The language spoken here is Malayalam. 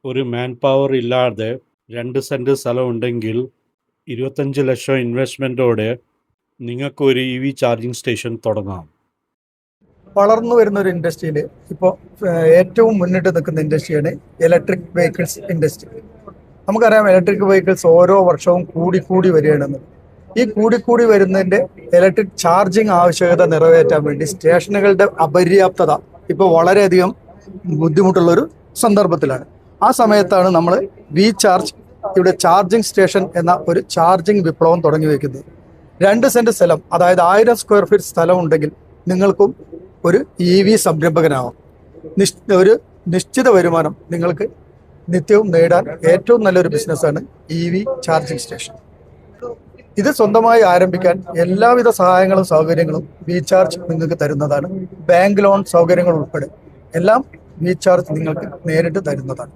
ഒരു മാൻ പവർ ഇല്ലാതെ 2 സെന്റ് സ്ഥലമുണ്ടെങ്കിൽ 25 ലക്ഷം ഇൻവെസ്റ്റ്മെൻറ്റോടെ നിങ്ങൾക്ക് ഒരു EV ചാർജിങ് സ്റ്റേഷൻ തുടങ്ങാം. വളർന്നു വരുന്ന ഒരു ഇൻഡസ്ട്രിയിൽ ഇപ്പോൾ ഏറ്റവും മുന്നിട്ട് നിൽക്കുന്ന ഇൻഡസ്ട്രിയാണ് ഇലക്ട്രിക് വെഹിക്കിൾസ് ഇൻഡസ്ട്രി. നമുക്കറിയാം ഇലക്ട്രിക് വെഹിക്കിൾസ് ഓരോ വർഷവും കൂടി വരികയാണെന്ന്. ഈ കൂടി വരുന്നതിൻ്റെ ഇലക്ട്രിക് ചാർജിങ് ആവശ്യകത നിറവേറ്റാൻ വേണ്ടി സ്റ്റേഷനുകളുടെ അപര്യാപ്തത ഇപ്പോൾ വളരെയധികം ബുദ്ധിമുട്ടുള്ളൊരു സന്ദർഭത്തിലാണ്. ആ സമയത്താണ് നമ്മൾ വി ചാർജ് ഇവിടെ ചാർജിങ് സ്റ്റേഷൻ എന്ന ഒരു ചാർജിങ് വിപ്ലവം തുടങ്ങി വയ്ക്കുന്നത്. 2 സെന്റ് സ്ഥലം, അതായത് 1000 സ്ക്വയർ ഫീറ്റ് സ്ഥലം ഉണ്ടെങ്കിൽ നിങ്ങൾക്കും ഒരു EV സംരംഭകനാവാം. ഒരു നിശ്ചിത വരുമാനം നിങ്ങൾക്ക് നിത്യവും നേടാൻ ഏറ്റവും നല്ലൊരു ബിസിനസ്സാണ് EV ചാർജിങ് സ്റ്റേഷൻ. ഇത് സ്വന്തമായി ആരംഭിക്കാൻ എല്ലാവിധ സഹായങ്ങളും സൗകര്യങ്ങളും വി ചാർജ് നിങ്ങൾക്ക് തരുന്നതാണ്. ബാങ്ക് ലോൺ സൗകര്യങ്ങൾ ഉൾപ്പെടെ എല്ലാം വി ചാർജ് നിങ്ങൾക്ക് നേരിട്ട് തരുന്നതാണ്.